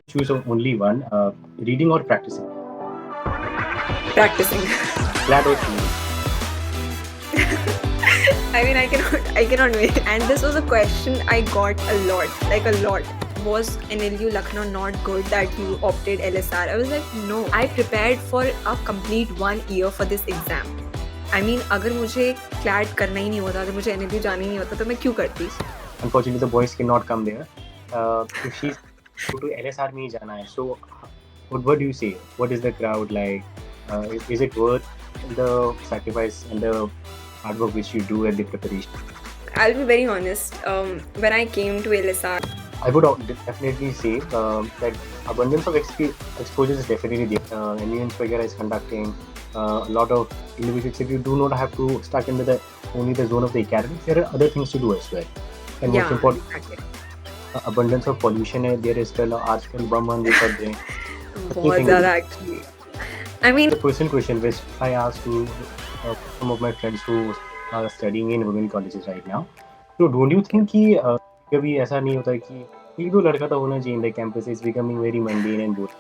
Choose only one, reading or practicing, Practicing. CLAT or CUET. I mean, I cannot wait. And this was a question I got a lot, like a lot. Was NLU Lucknow not good that you opted LSR? I was like, no. I prepared for a complete 1 year for this exam. I mean, अगर मुझे CLAT करना ही नहीं होता, अगर मुझे NLU जाना ही नहीं होता, तो मैं क्यों करती? Unfortunately, the boys cannot come there. If she's go to LSR में ही जाना है, so what do you say? What is the crowd like? Is it worth the sacrifice and the hard work which you do at the preparation? I'll be very honest. When I came to LSR, I would definitely say that abundance of exposure is definitely there. Indians Vagara is conducting a lot of individuals. If you do not have to stuck into the only the zone of the academics, there are other things to do as well. And most yeah, important, exactly. abundance of pollution है. There is still आजकल बम बम ये कर रहे हैं. कितनी बहुत things. ज़्यादा actually. I mean, The personal question which I asked to some of my friends who are studying in women colleges right now. So don't you think कि कभी ऐसा नहीं होता कि एक दो लड़का तो होना चाहिए in the campus is becoming very mundane and boring.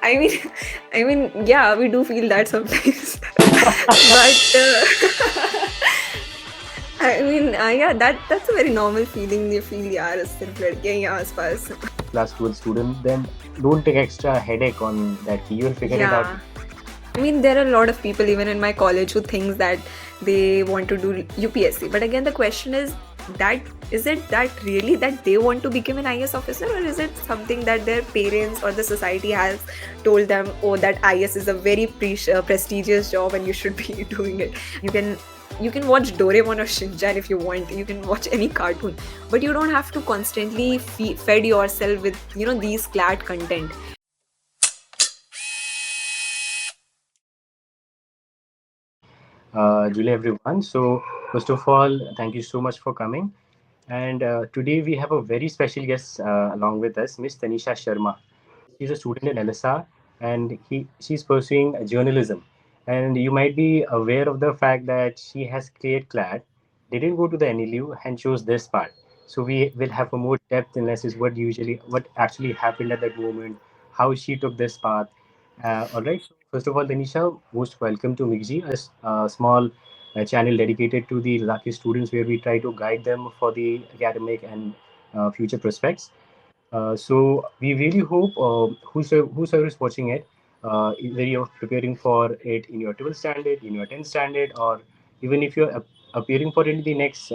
I mean, yeah, we do feel that sometimes. But I mean, yeah, that's a very normal feeling. You feel, यार सिर्फ लड़कियां ही हैं आसपास. Plus 12 student, then don't take extra headache on that. You will figure it out. Yeah. I mean, there are a lot of people even in my college who thinks that they want to do UPSC. But again, the question is it that really that they want to become an IS officer, or is it something that their parents or the society has told them, oh, that IS is a very prestigious job and you should be doing it. You can watch Doraemon or Shinjan if you want. You can watch any cartoon, but you don't have to constantly fed yourself with these CLAT content. Julie, everyone. So, first of all, thank you so much for coming. And today we have a very special guest along with us, Miss Tanisha Sharma. She's a student in LSR and she's pursuing journalism. And you might be aware of the fact that she has cleared CLAT, didn't go to the NLU, and chose this part. So we will have a more depth analysis what actually happened at that moment, how she took this path. All right. So first of all, Tanisha, most welcome to Mik-Ge, a small channel dedicated to the lucky students where we try to guide them for the academic and future prospects. So we really hope whosoever is watching it, either you're preparing for it in your 12th standard, in your 10th standard, or even if you're appearing for it in the next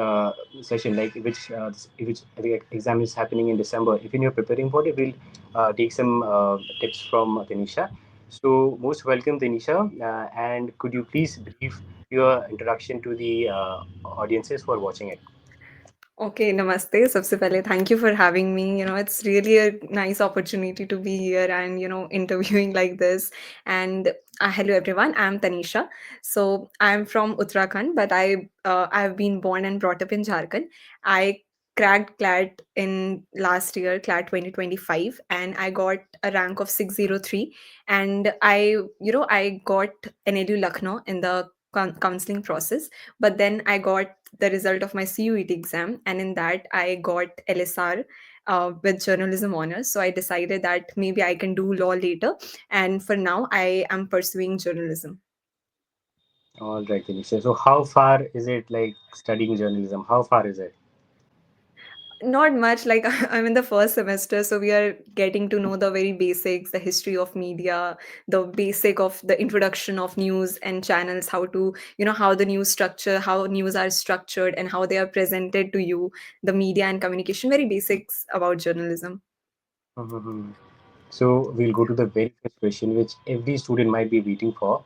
session, like which the exam is happening in December. Even you're preparing for it, we'll take some tips from Tanisha. So most welcome, Tanisha, and could you please brief your introduction to the audiences who are watching it? Okay, namaste. सबसे पहले, thank you for having me. It's really a nice opportunity to be here and, interviewing like this. And hello, everyone. I'm Tanisha. So I'm from Uttarakhand, but I've been born and brought up in Jharkhand. I cracked CLAT in last year, CLAT 2025, and I got a rank of 603. And I got NLU Lucknow in the counseling process, but then I got the result of my CUET exam, and in that I got LSR with journalism honors. So I decided that maybe I can do law later, and for now I am pursuing journalism. All right, Tanisha. So how far is it like studying journalism? How far is it? Not much, like I'm in the first semester, so we are getting to know the very basics, the history of media, the basic of the introduction of news and channels, how to, how the news structure, how news are structured, and how they are presented to you, the media and communication, very basics about journalism. Mhm. So we'll go to the very first question, which every student might be waiting for.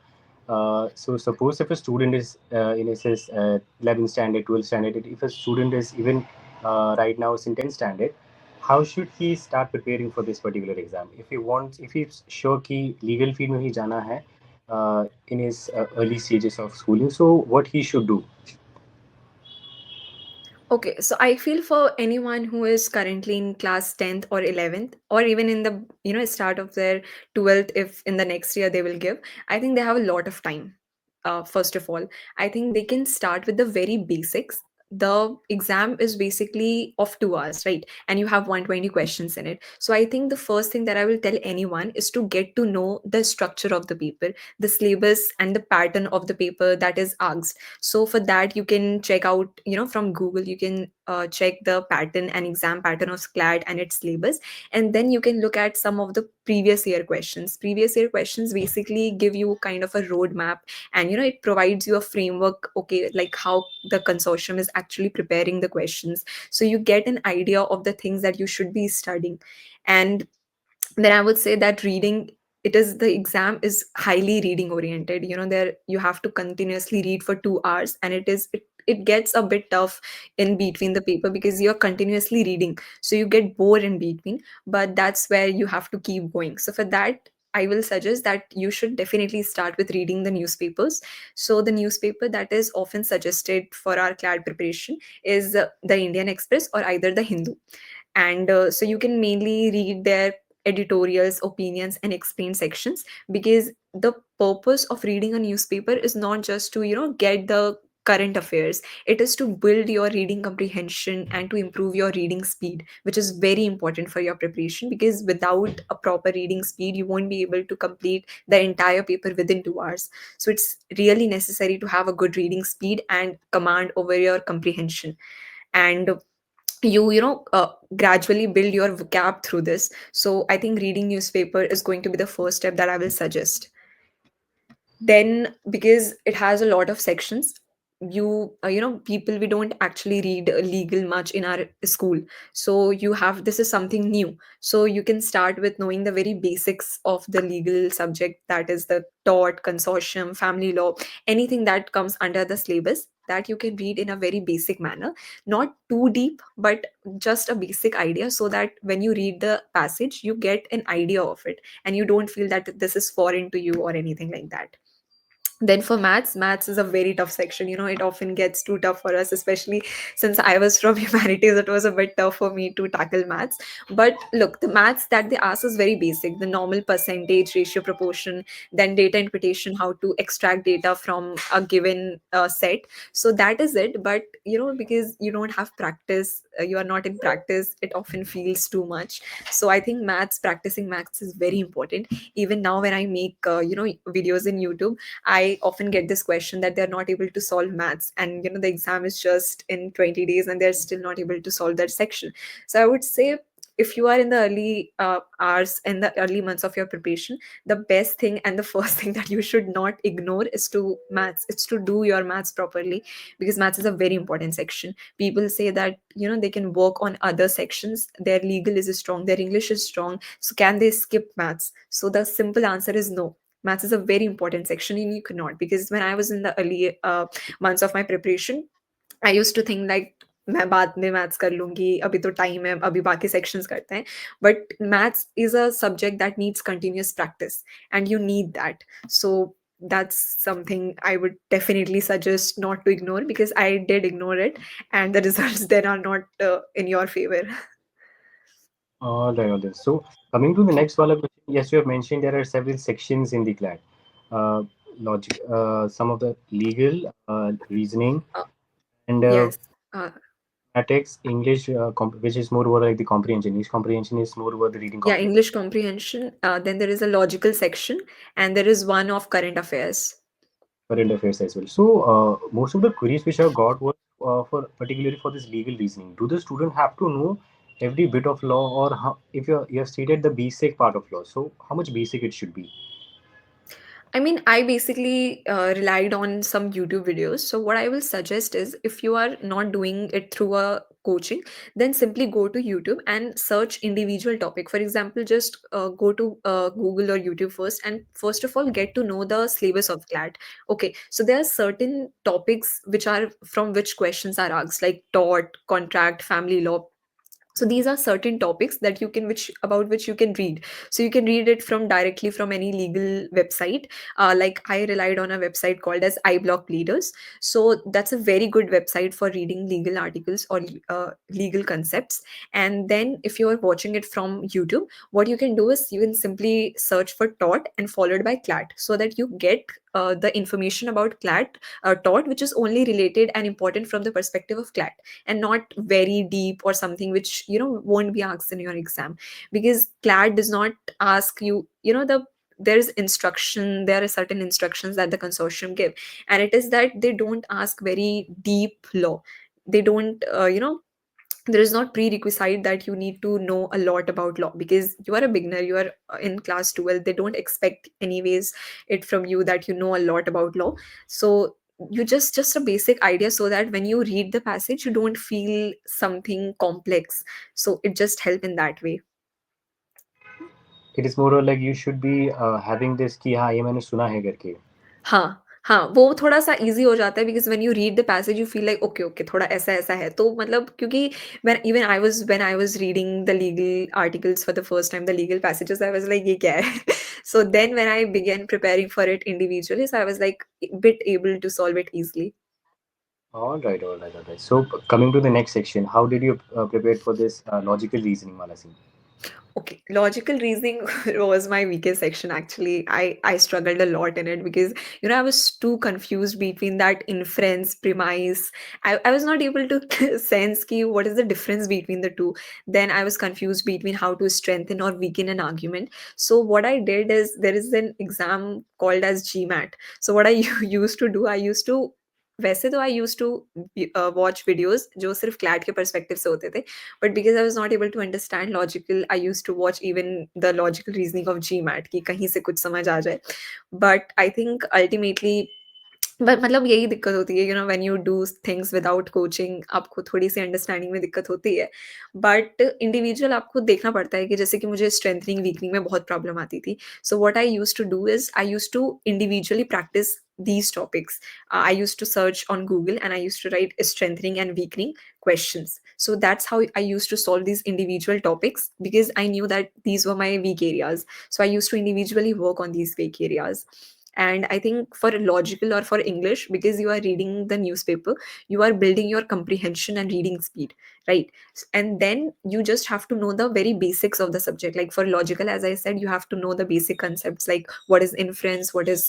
So suppose if a student is in SS 11th standard, 12th standard, if a student is even right now is in 10th standard, how should he start preparing for this particular exam? If he's sure कि legal field में ही जाना है in his early stages of schooling, so what he should do? Okay, so I feel for anyone who is currently in class 10th or 11th, or even in the start of their 12th, if in the next year they will give, I think they have a lot of time. first of all. I think they can start with the very basics. The exam is basically of 2 hours, right? And you have 120 questions in it. So I think the first thing that I will tell anyone is to get to know the structure of the paper, the syllabus, and the pattern of the paper that is asked. So for that, you can check out, from Google, you can check the pattern and exam pattern of CLAT and its syllabus. And then you can look at some of the previous year questions. Previous year questions basically give you kind of a roadmap, and it provides you a framework, okay, like how the consortium is actually preparing the questions. So you get an idea of the things that you should be studying. And then I would say that reading, the exam is highly reading oriented. There you have to continuously read for 2 hours, and it gets a bit tough in between the paper because you're continuously reading, so you get bored in between. But that's where you have to keep going. So for that, I will suggest that you should definitely start with reading the newspapers. So the newspaper that is often suggested for our CLAD preparation is the Indian Express or either the Hindu. And so you can mainly read their editorials, opinions, and explain sections, because the purpose of reading a newspaper is not just to get the current affairs. It is to build your reading comprehension and to improve your reading speed, which is very important for your preparation, because without a proper reading speed you won't be able to complete the entire paper within 2 hours. So it's really necessary to have a good reading speed and command over your comprehension. And gradually build your vocab through this. So I think reading newspaper is going to be the first step that I will suggest. Then, because it has a lot of sections, people, we don't actually read legal much in our school. So this is something new. So you can start with knowing the very basics of the legal subject, that is the tort, consortium, family law, anything that comes under the syllabus, that you can read in a very basic manner, not too deep, but just a basic idea, so that when you read the passage you get an idea of it, and you don't feel that this is foreign to you or anything like that. Then for maths is a very tough section. It often gets too tough for us, especially since I was from humanities. It was a bit tough for me to tackle maths. But look, the maths that they ask is very basic: the normal, percentage, ratio, proportion, then data interpretation, how to extract data from a given set. So that is it. But because you don't have practice, you are not in practice, it often feels too much. So I think practicing maths is very important. Even now when I make videos in YouTube, I often get this question that they're not able to solve maths, and the exam is just in 20 days and they're still not able to solve that section. So I would say, if you are in the early hours and the early months of your preparation, the best thing and the first thing that you should not ignore is to maths. It's to do your maths properly, because maths is a very important section. People say that they can work on other sections. Their legal is strong, their English is strong, so can they skip maths? So the simple answer is no. Maths is a very important section and you cannot, because when I was in the early months of my preparation, I used to think like, मैं बाद में maths कर लूंगी, अभी तो time है, अभी बाकी सेक्शंस करते हैं. But maths is a subject that needs continuous practice, and you need that. So that's something I would definitely suggest not to ignore, because I did ignore it, and the results then are not in your favor. All right, all right. So coming to the next one, yes, you have mentioned there are several sections in the CLAT. Logic, some of the legal, reasoning, Uh, and yes. Uh, mathematics, English, which is more over like the comprehension. English comprehension is more over the reading yeah, comprehension. English comprehension. Then there is a logical section, and there is one of current affairs. Current affairs as well. So most of the queries which I got was for particularly for this legal reasoning. Do the student have to know every bit of law, or how, if you have stated the basic part of law, so how much basic it should be? I mean, I basically relied on some YouTube videos. So, what I will suggest is, if you are not doing it through a coaching, then simply go to YouTube and search individual topic. For example, just go to Google or YouTube first, and first of all, get to know the syllabus of CLAT. Okay, so there are certain topics which are from which questions are asked, like tort, contract, family law. So these are certain topics that you can, which about which you can read. So you can read it from directly from any legal website. Like I relied on a website called as iBlock Leaders. So that's a very good website for reading legal articles or legal concepts. And then if you are watching it from YouTube, what you can do is you can simply search for tort and followed by CLAT, so that you get the information about CLAT taught, which is only related and important from the perspective of CLAT, and not very deep or something which won't be asked in your exam. Because CLAT does not ask you, there's instruction, there are certain instructions that the consortium give, and it is that they don't ask very deep law. They don't there is not prerequisite that you need to know a lot about law, because you are a beginner, you are in class 12. They don't expect anyways it from you that you know a lot about law. So you just a basic idea, so that when you read the passage you don't feel something complex. So it just help in that way. It is more or like you should be having this कि हाँ ये मैंने सुना है करके. हाँ, हाँ, वो थोड़ा-सा ईज़ी हो जाता है, because when you read the passage you feel like okay, okay, थोड़ा ऐसा-ऐसा है। तो मतलब क्योंकि when I was reading the legal articles for the first time, the legal passages, I was like ये क्या है? So then when I began preparing for it individually, so I was like bit able to solve it easily. All right, all right, all right. So coming to the next section, how did you prepare for this logical reasoning wala scene? Okay, logical reasoning was my weakest section actually. I struggled a lot in it, because I was too confused between that inference premise. I was not able to sense ki what is the difference between the two. Then I was confused between how to strengthen or weaken an argument. So what I did is, there is an exam called as GMAT. So what I used to do, I used to वैसे तो I used to watch videos जो सिर्फ CLAT के perspective से होते थे, but because I was not able to understand logical, I used to watch even the logical reasoning of GMAT कि कहीं से कुछ समझ आ जाए. But I think ultimately, but मतलब यही दिक्कत होती है, when you do things without coaching, आपको थोड़ी-सी अंडरस्टैंडिंग में दिक्कत होती है। बट इंडिविजुअल आपको देखना पड़ता है, कि जैसे कि मुझे स्ट्रेंथनिंग, वीकनिंग में बहुत प्रॉब्लम आती थी। So what I used to do is, I used to individually practise these topics. I used to search on Google, and I used to write strengthening and weakening questions. So that's how I used to solve these individual topics, because I knew that these were my weak areas. So I used to individually work on these weak areas. And I think for logical or for English, because you are reading the newspaper, you are building your comprehension and reading speed, right? And then you just have to know the very basics of the subject. Like for logical, as I said, you have to know the basic concepts, like what is inference, what is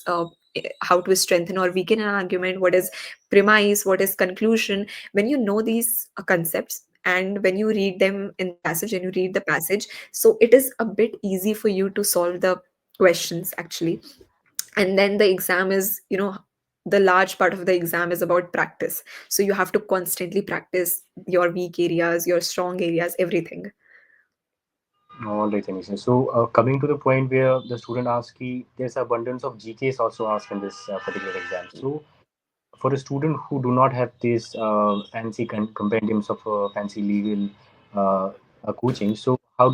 how to strengthen or weaken an argument, what is premise, what is conclusion. When you know these concepts, and when you read them in the passage, and you read the passage, so it is a bit easy for you to solve the questions actually. And then the exam is, the large part of the exam is about practice. So you have to constantly practice your weak areas, your strong areas, everything. All right, Tanisha. So coming to the point where the student asks, कि there's abundance of GKs also asked in this particular exam. So for a student who do not have these fancy compendiums of fancy legal coaching, so how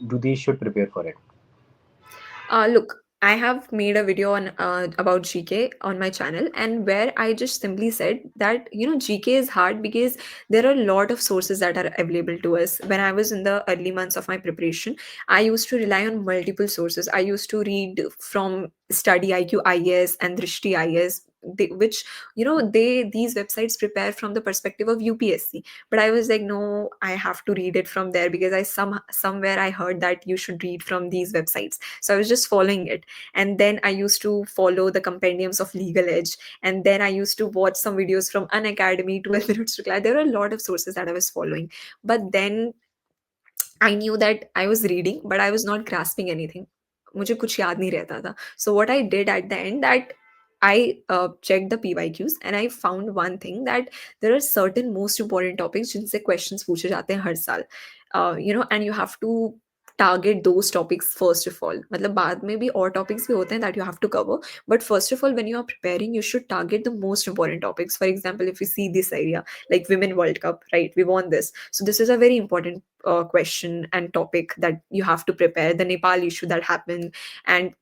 do they should prepare for it? Look, I have made a video on about GK on my channel, and where I just simply said that GK is hard because there are a lot of sources that are available to us. When I was in the early months of my preparation, I used to rely on multiple sources. I used to read from Study IQ IS and Drishti IS, which these websites prepare from the perspective of UPSC. But I was like, no, I have to read it from there, because somewhere I heard that you should read from these websites. So I was just following it. And then I used to follow the compendiums of Legal Edge. And then I used to watch some videos from An Academy, 12 Minutes to Class. There are a lot of sources that I was following. But then I knew that I was reading, but I was not grasping anything. मुझे कुछ याद नहीं रहता था. So what I did at the end, that I checked the PYQs, and I found one thing, that there are certain most important topics जिनसे questions पूछे जाते हैं हर साल. And you have to target those topics first of all. मतलब बाद में भी और topics भी होते हैं that you have to cover. But first of all, when you are preparing, you should target the most important topics. For example, if you see this area, like Women World Cup, right? We won this. So this is a very important question and topic that you have to prepare. The Nepal issue that happened, and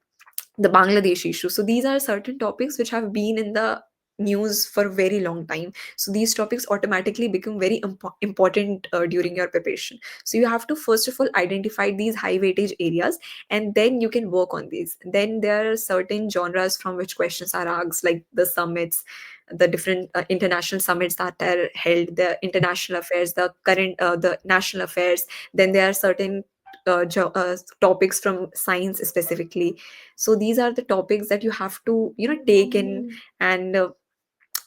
the Bangladesh issue. So these are certain topics which have been in the news for a very long time. So these topics automatically become very important during your preparation. So you have to first of all identify these high weightage areas, and then you can work on these. Then there are certain genres from which questions are asked, like the summits, the different international summits that are held, the international affairs, the current the national affairs. Then there are certain topics from science specifically. So these are the topics that you have to take in, and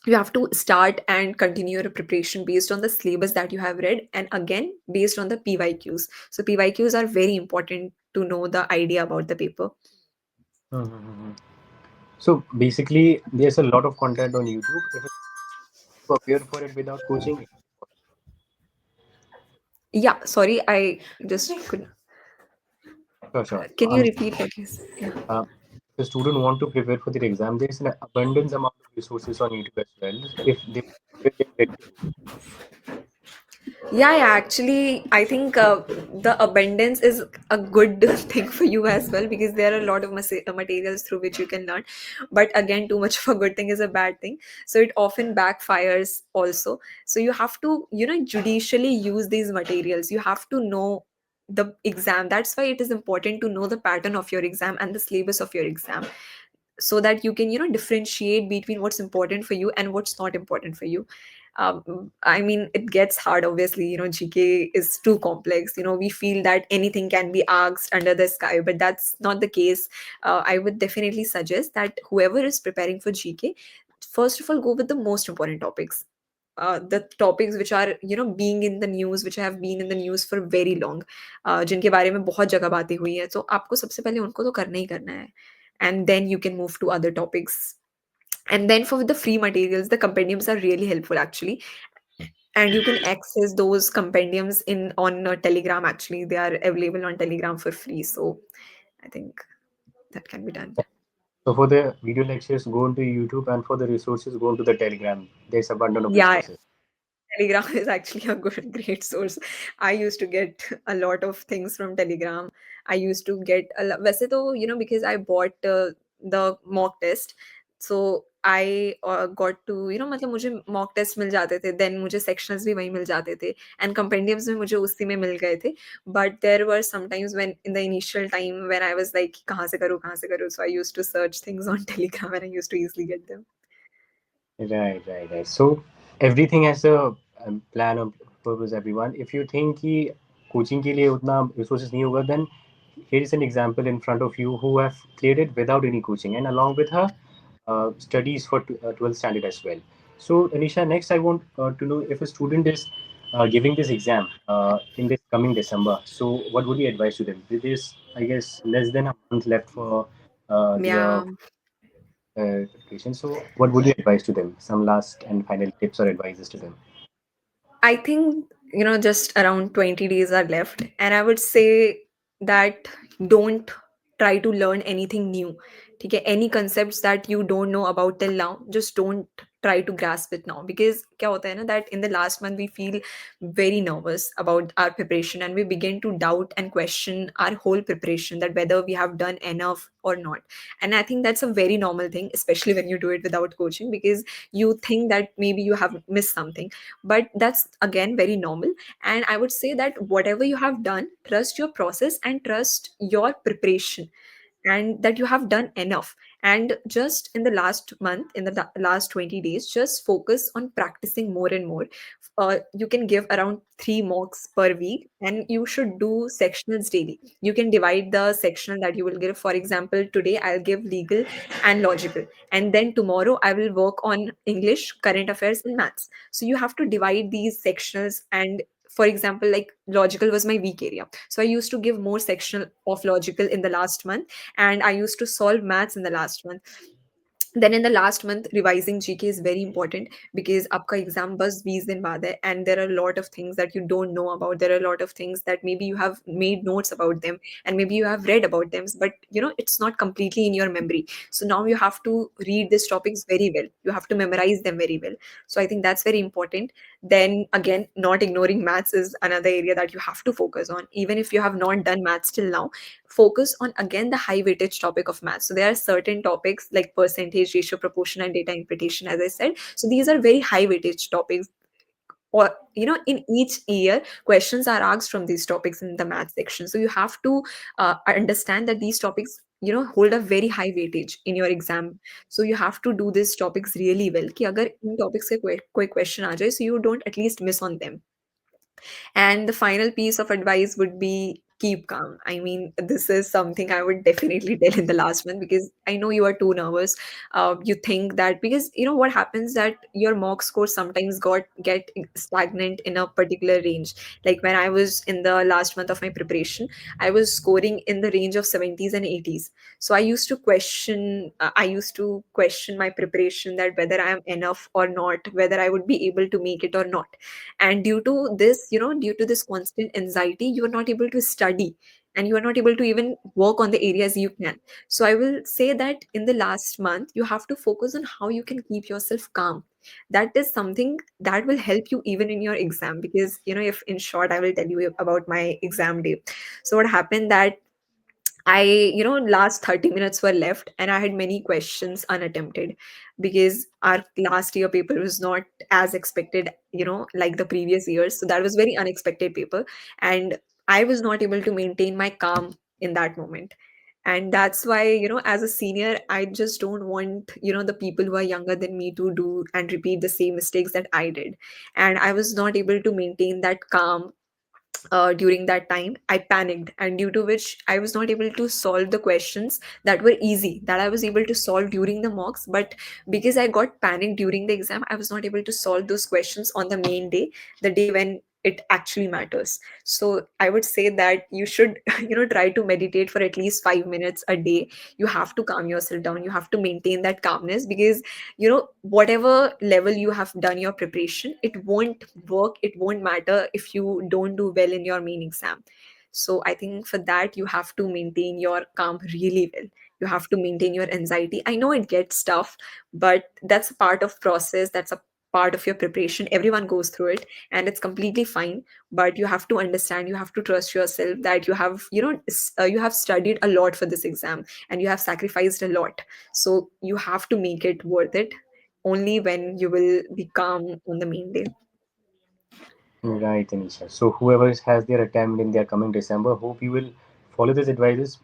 you have to start and continue your preparation based on the syllabus that you have read, and again based on the pyqs. So pyqs are very important to know the idea about the paper. Mm-hmm. So basically, there's a lot of content on YouTube. If you appear for it without coaching, Yeah, sorry, I just could. sure, sure. Can you I'm repeat what you said? Yeah. uh, the student want to prepare for their exam. There's an abundance amount of resources on YouTube as well. If they they're ready to do Yeah, yeah, actually, I think the abundance is a good thing for you as well, because there are a lot of materials through which you can learn. But again, too much of a good thing is a bad thing. So it often backfires also. So you have to, judicially use these materials. You have to know the exam. That's why it is important to know the pattern of your exam and the syllabus of your exam, so that you can differentiate between what's important for you and what's not important for you. I mean, it gets hard, obviously. GK is too complex. We feel that anything can be asked under the sky, but that's not the case. I would definitely suggest that whoever is preparing for GK, first of all, go with the most important topics. The topics which are being in the news, which have been in the news for very long, जिनके बारे में बहुत जगह बातें हुई है, तो आपको सबसे पहले उनको तो करना ही करना है, and then you can move to other topics. And then for the free materials, the compendiums are really helpful actually, and you can access those compendiums in on Telegram. Actually, they are available on Telegram for free, so I think that can be done. it. So for the video lectures, go into YouTube, and for the resources, go into the Telegram. There's abundance of Yeah, resources. Telegram is actually a good, great source. I used to get a lot of things from Telegram. I used to get a lot, वैसे तो because I bought the mock test, so I got to मतलब मुझे mock test मिल जाते थे, then मुझे sectionals भी वहीं मिल जाते थे, and compendiums भी मुझे उसी में मिल गए थे. But there were sometimes when in the initial time when I was like कहाँ से करूँ, so I used to search things on Telegram and I used to easily get them. Right, right, right. So everything has a plan or purpose. Everyone, if you think कि coaching के लिए उतना resources नहीं होगा, then here is an example in front of you who have cleared it without any coaching, and along with her studies for 12th standard as well. So Anisha, next I want to know if a student is giving this exam in this coming December. So what would you advise to them? There is, I guess, less than a month left for their Yeah. preparation. So, what would you advise to them? Some last and final tips or advices to them? I think, just around 20 days are left. And I would say that don't try to learn anything new. Okay? Any concepts that you don't know about till now, just don't try to grasp it now. Because क्या होता है ना, that in the last month we feel very nervous about our preparation, and we begin to doubt and question our whole preparation, that whether we have done enough or not. And I think that's a very normal thing, especially when you do it without coaching, because you think that maybe you have missed something, but that's again very normal. And I would say that whatever you have done, trust your process and trust your preparation, and that you have done enough. And just in the last month, in the last 20 days, just focus on practicing more and more. You can give around 3 mocks per week, and you should do sectionals daily. You can divide the sectional that you will give. For example, today I'll give legal and logical, and then tomorrow I will work on English, current affairs, and maths. So you have to divide these sectionals. And for example, like logical was my weak area, so I used to give more sectional of logical in the last month, and I used to solve maths in the last month. Then in the last month, revising GK is very important, because आपका exam बस 20 दिन बाद है, and there are a lot of things that you don't know about. There are a lot of things that maybe you have made notes about them, and maybe you have read about them, but it's not completely in your memory. So now you have to read these topics very well. You have to memorize them very well. So I think that's very important. Then again, not ignoring maths is another area that you have to focus on. Even if you have not done maths till now, focus on again the high weightage topic of maths. So there are certain topics like percentage, ratio, proportion, and data interpretation, as I said. So these are very high weightage topics. Or in each year, questions are asked from these topics in the math section. So you have to understand that these topics hold a very high weightage in your exam. So you have to do these topics really well, कि अगर इन topics से कोई question आ जाए, so you don't at least miss on them. And the final piece of advice would be keep calm. I mean, this is something I would definitely tell in the last month, because I know you are too nervous. You think that, because you know what happens, that your mock score sometimes got get stagnant in a particular range. Like when I was in the last month of my preparation, I was scoring in the range of 70s and 80s. So I used to question my preparation, that whether I am enough or not, whether I would be able to make it or not. And due to this, due to this constant anxiety, you are not able to study, and you are not able to even work on the areas you can. So I will say that in the last month, you have to focus on how you can keep yourself calm. That is something that will help you even in your exam, because if in short, I will tell you about my exam day. So what happened, that I, last 30 minutes were left, and I had many questions unattempted, because our last year paper was not as expected, like the previous years. So that was very unexpected paper. And I was not able to maintain my calm in that moment. And that's why, as a senior, I just don't want, the people who are younger than me to do and repeat the same mistakes that I did. And I was not able to maintain that calm during that time. I panicked, and due to which I was not able to solve the questions that were easy, that I was able to solve during the mocks. But because I got panicked during the exam, I was not able to solve those questions on the main day, the day when it actually matters. So I would say that you should try to meditate for at least 5 minutes a day. You have to calm yourself down, you have to maintain that calmness, because whatever level you have done your preparation, it won't work, it won't matter if you don't do well in your main exam. So I think for that, you have to maintain your calm really well. You have to maintain your anxiety. I know it gets tough, but that's a part of process, that's a part of your preparation. Everyone goes through it, and it's completely fine. But you have to understand, you have to trust yourself, that you have you have studied a lot for this exam, and you have sacrificed a lot. So you have to make it worth it. Only when you will be calm on the main day. Right, Tanisha. So whoever has their attempt in their coming December, hope you will follow these advices.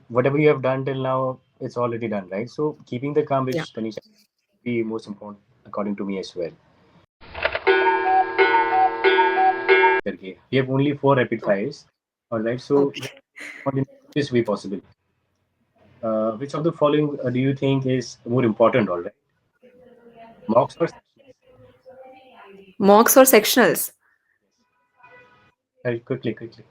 Whatever you have done till now, it's already done, right? So keeping the calm, Yeah. which Tanisha be most important according to me as well. Okay. We have only four rapid Oh, fires. All right. So okay. in this way possible. Which of the following do you think is more important? All right. Mocks or sectionals? Mocks or sectionals? Very quickly, quickly.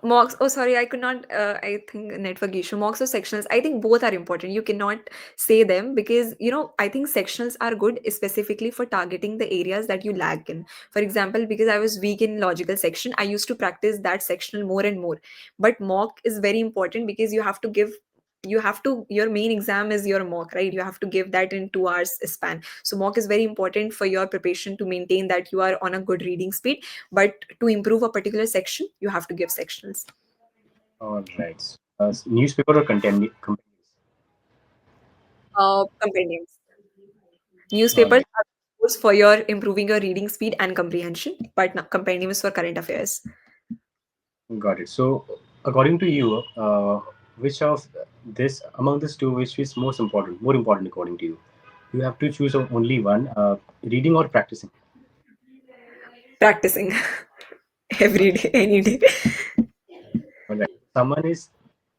Mocks, oh sorry, I could not, I think network issue. Mocks or sectionals, I think both are important. You cannot say them, because I think sectionals are good specifically for targeting the areas that you lack in. For example, because I was weak in logical section, I used to practice that sectional more and more. But mock is very important, because your main exam is your mock, right? You have to give that in 2 hours span. So mock is very important for your preparation, to maintain that you are on a good reading speed. But to improve a particular section, you have to give sectionals. All right. Newspaper or content? Compendiums. All Newspapers right. are tools for your improving your reading speed and comprehension, but compendium is for current affairs. Got it. So, according to you, which of this among these two, which is most important? More important, according to you, you have to choose only one: reading or practicing. Practicing every day, any day. All right. Someone is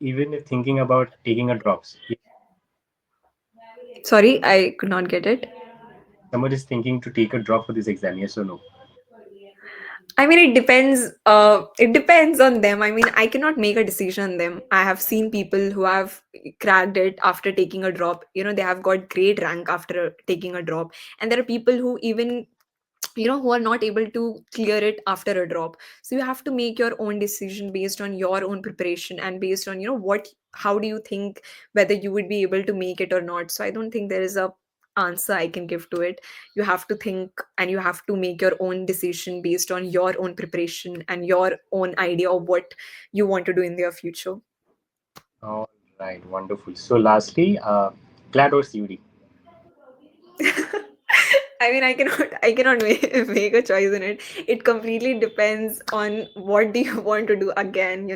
even if thinking about taking a drops. Sorry, I could not get it. Someone is thinking to take a drop for this exam. Yes or no? I mean, it depends. It depends on them. I mean, I cannot make a decision on them. I have seen people who have cracked it after taking a drop. They have got great rank after taking a drop, and there are people who even who are not able to clear it after a drop. So you have to make your own decision based on your own preparation, and based on how do you think whether you would be able to make it or not. So I don't think there is a answer I can give to it. You have to think, and you have to make your own decision based on your own preparation and your own idea of what you want to do in your future. All right. Wonderful. So, lastly, CLAT or CUD? I mean, I cannot make a choice in it. It completely depends on what do you want to do again.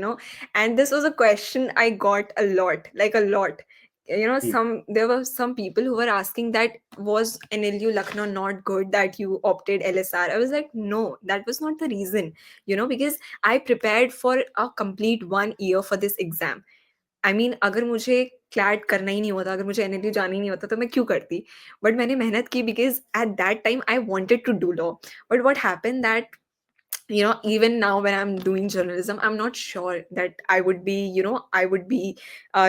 And this was a question I got a lot, like a lot. Yes. There were some people who were asking that was NLU Lucknow not good that you opted LSR. I was like, no, that was not the reason, because I prepared for a complete 1 year for this exam. I mean अगर मुझे CLAT करना ही नहीं होता, अगर मुझे NLU जाना ही नहीं होता तो मैं क्यों करती? बट मैंने मेहनत की because at that time I wanted to do law. But what happened that even now when I'm doing journalism, I'm not sure that I would be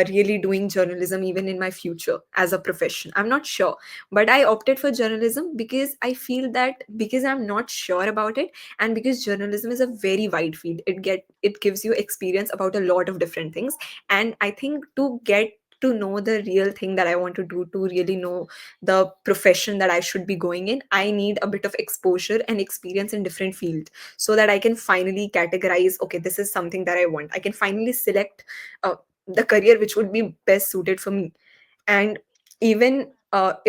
really doing journalism even in my future as a profession. I'm not sure, but I opted for journalism because I feel that because I'm not sure about it, and because journalism is a very wide field. It gives you experience about a lot of different things, and I think to get to know the real thing that I want to do, to really know the profession that I should be going in, I need a bit of exposure and experience in different fields so that I can finally categorize, okay, this is something that I want. I can finally select the career which would be best suited for me. And even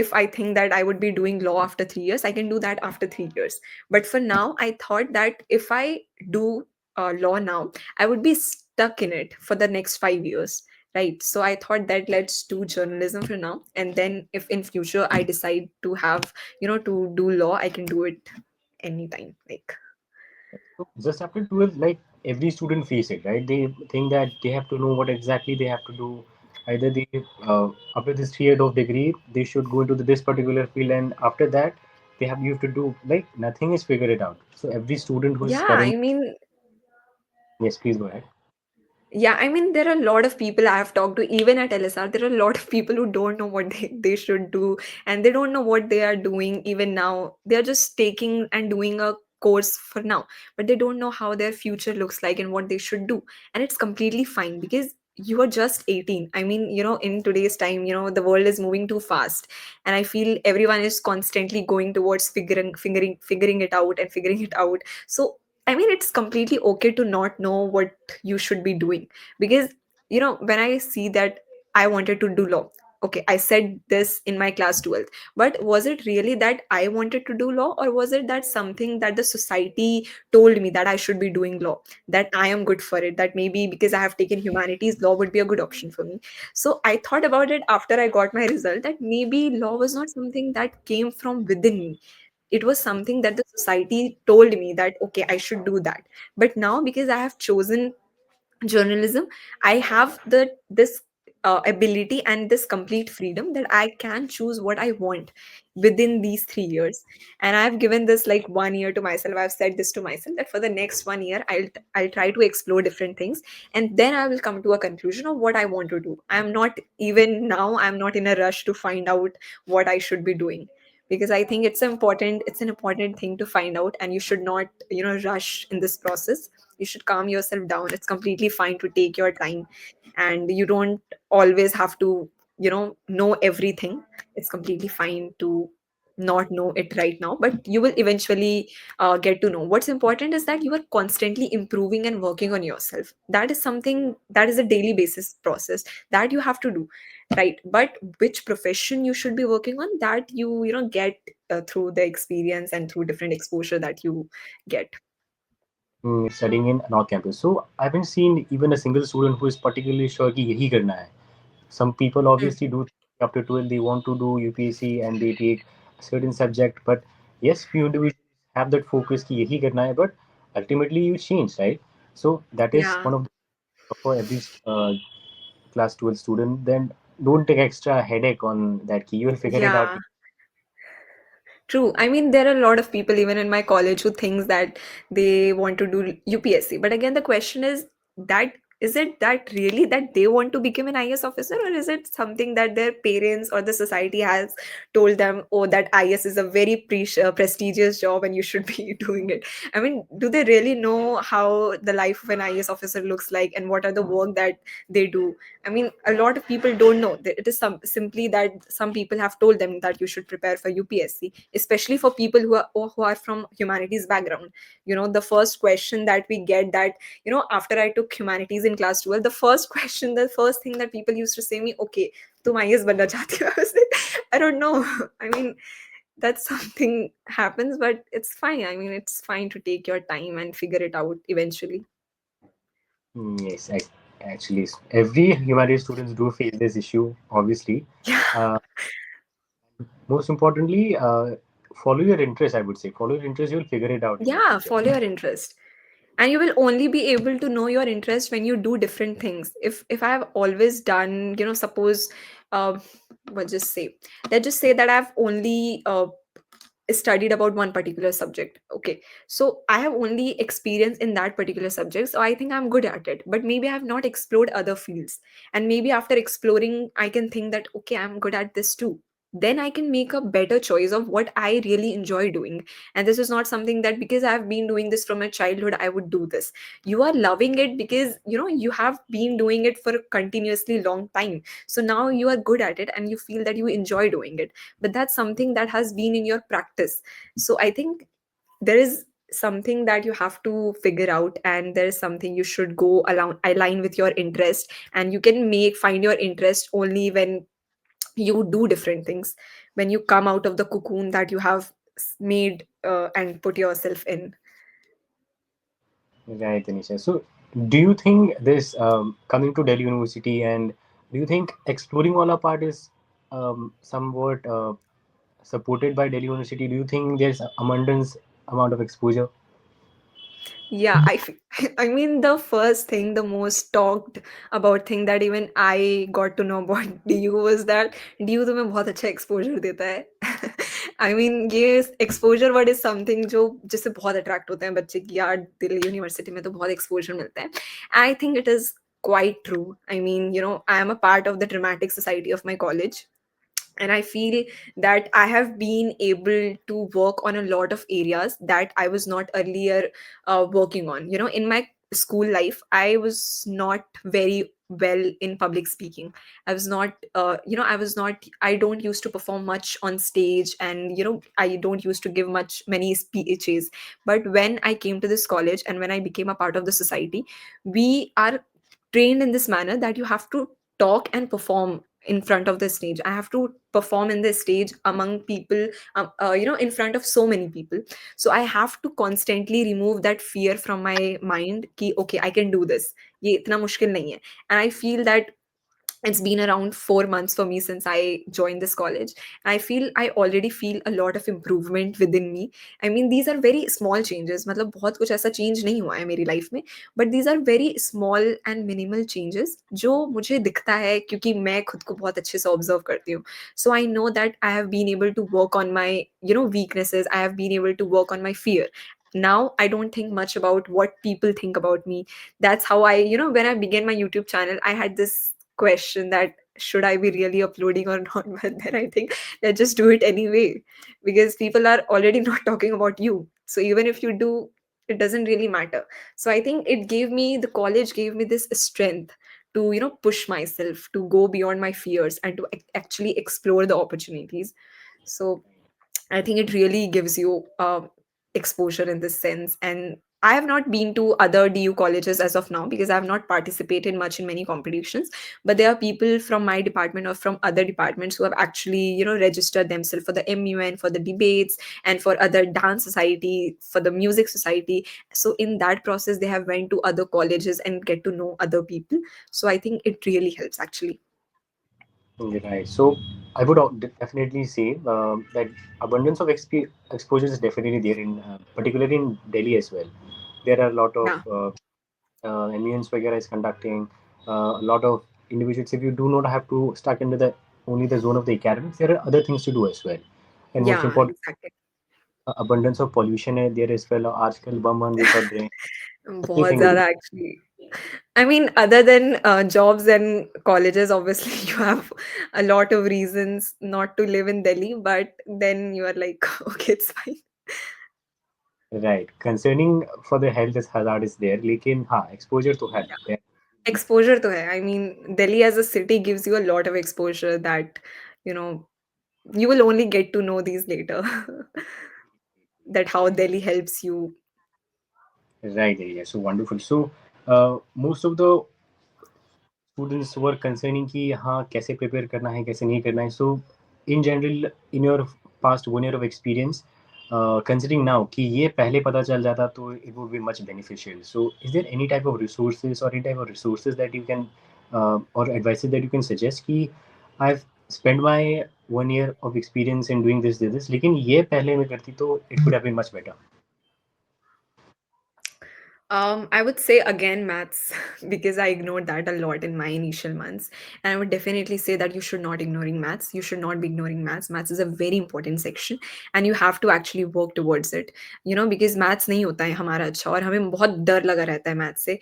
if I think that I would be doing law after 3 years, I can do that after 3 years. But for now, I thought that if I do law now, I would be stuck in it for the next 5 years. Right. So I thought that let's do journalism for now. And then if in future I decide to have, to do law, I can do it anytime. Like, So just after 12, like every student face it, right? They think that they have to know what exactly they have to do. Either they, after this 3 year of degree, they should go into this particular field, and after that, you have to do like nothing is figured it out. So every student who is yeah, current, I mean, yes, please go ahead. yeah, I mean, there are a lot of people I have talked to, even at LSR. There are a lot of people who don't know what they should do, and they don't know what they are doing even now. They're just taking and doing a course for now, but they don't know how their future looks like and what they should do. And it's completely fine because you are just 18. I mean, in today's time, the world is moving too fast. And I feel everyone is constantly going towards figuring it out and figuring it out. So I mean, it's completely okay to not know what you should be doing because when I see that I wanted to do law, okay, I said this in my class 12th, but was it really that I wanted to do law, or was it that something that the society told me that I should be doing law, that I am good for it, that maybe because I have taken humanities, law would be a good option for me. So I thought about it after I got my result that maybe law was not something that came from within me. It was something that the society told me that okay, I should do that. But now because I have chosen journalism, I have this ability and this complete freedom that I can choose what I want within these 3 years. And I've given this like 1 year to myself. I've said this to myself that for the next 1 year I'll try to explore different things, and then I will come to a conclusion of what I want to do. I'm not even now, I'm not in a rush to find out what I should be doing, because I think it's an important thing to find out, and you should not rush in this process. You should calm yourself down. It's completely fine to take your time, and you don't always have to know everything. It's completely fine to not know it right now, but you will eventually get to know. What's important is that you are constantly improving and working on yourself. That is something that is a daily basis process that you have to do, right? But which profession you should be working on, that get through the experience and through different exposure that you get. Studying in North Campus. So I haven't seen even a single student who is particularly sure कि यही करना है. Some people Mm. obviously do after 12 they want to do UPSC and they take a certain subject, but yes, few individuals have that focus कि यही करना है, but ultimately you change, right? So that is Yeah, one of the for every class 12 student. Then don't take extra headache on that key. You will figure it out. yeah. True. I mean, there are a lot of people even in my college who thinks that they want to do UPSC. But again, the question that is it that really that they want to become an IS officer, or is it something that their parents or the society has told them, oh, that IS is a very prestigious job and you should be doing it? I mean, do they really know how the life of an IS officer looks like and what are the work that they do? I mean, a lot of people don't know. It is simply that some people have told them that you should prepare for UPSC, especially for people who are from humanities background. The first question that we get that after I took humanities in class 12, the first question, the first thing that people used to say me, okay, tum IAS banna chahti ho? I was like, I don't know. I mean, that's something happens, but it's fine. I mean, it's fine to take your time and figure it out eventually. Yes, Actually, every humanities students do face this issue, obviously. Yeah. Uh, Most importantly, follow your interest. I would say follow your interest. You'll figure it out in the Yeah, future. follow your interest. And you will only be able to know your interest when you do different things. If I have always done, suppose, uh, what just say, let's just say that I've only studied about one particular subject. Okay, so I have only experience in that particular subject, so I think I'm good at it, but maybe I have not explored other fields, and maybe after exploring I can think that okay, I'm good at this too. Then I can make a better choice of what I really enjoy doing. And this is not something that because I've been doing this from my childhood I would do this. You are loving it because you have been doing it for a continuously long time, so now you are good at it and you feel that you enjoy doing it. But that's something that has been in your practice. So I think there is something that you have to figure out, and there is something you should go align with your interest, and you can make find your interest only when you do different things, when you come out of the cocoon that you have made and put yourself in. Right, Tanisha. So, do you think this coming to Delhi University, and do you think exploring wala part is somewhat supported by Delhi University? Do you think there's abundance amount of exposure? Yeah, I mean, the first thing, the most talked about thing that even I got to know about DU was that DU तुम्हें बहुत अच्छा exposure देता है. I mean, ये exposure word is something जो जिससे बहुत attract होते हैं बच्चे कि यार दिल्ली यूनिवर्सिटी में तो बहुत exposure मिलता है. I think it is quite true. I mean, I am a part of the dramatic society of my college, and I feel that I have been able to work on a lot of areas that I was not earlier working on. In my school life I was not very well in public speaking. I was not I was not I don't used to perform much on stage, and I don't used to give much many speeches. But when I came to this college and when I became a part of the society, we are trained in this manner that you have to talk and perform in front of the stage. I have to perform in the stage among people, in front of so many people. So I have to constantly remove that fear from my mind ki okay, I can do this, ye itna mushkil nahi hai. And I feel that it's been around 4 months for me since I joined this college. I already feel a lot of improvement within me. I mean, these are very small changes. मतलब बहुत कुछ ऐसा change नहीं हुआ है मेरी life में, but these are very small and minimal changes जो मुझे दिखता है क्योंकि मैं खुद को बहुत अच्छे से observe करती हूँ. So I know that I have been able to work on my weaknesses. I have been able to work on my fear. Now I don't think much about what people think about me. That's how I, when I began my YouTube channel, I had this question that should I be really uploading or not? But then I think let's just do it anyway, because people are already not talking about you. So even if you do, it doesn't really matter. So I think the college gave me this strength to push myself to go beyond my fears and to actually explore the opportunities. So I think it really gives you exposure in this sense. And I have not been to other DU colleges as of now because I have not participated much in many competitions. But there are people from my department or from other departments who have actually, registered themselves for the MUN, for the debates, and for other dance society, for the music society. So in that process, they have went to other colleges and get to know other people. So I think it really helps actually. Right. So I would definitely say that abundance of exposure is definitely there in, particularly in Delhi as well. There are a lot of Yeah. MUNs वगैरह is conducting a lot of individuals. If you do not have to stuck into the only the zone of the academics, there are other things to do as well. And most Yeah, important, exactly. abundance of pollution है there as well. आजकल बम बम भी पड़ रहे हैं. बहुत Everything. ज़्यादा actually. I mean, other than jobs and colleges, obviously, you have a lot of reasons not to live in Delhi, but then you are like, okay, it's fine. Right. Concerning for the health is hazard is there. लेकिन हाँ exposure तो है. Yeah. Exposure to hai. I mean, Delhi as a city gives you a lot of exposure that, you know, you will only get to know these later. That how Delhi helps you. Right, yeah. So wonderful. So most of the students were concerning कि हाँ कैसे prepare करना है कैसे नहीं करना है. So in general, in your past 1 year of experience, considering now कि ये पहले पता चल जाता तो it would be much beneficial. So is there any type of resources or any type of resources that you can or advices that you can suggest कि I've spent my 1 year of experience in doing this लेकिन ये पहले मैं करती तो it could have been much better. I would say again maths because I ignored that a lot in my initial months. And I would definitely say that you should not ignoring maths. You should not be ignoring maths. Maths is a very important section and you have to actually work towards it. Because maths नहीं होता है हमारा अच्छा और हमें बहुत डर लगा रहता है maths से.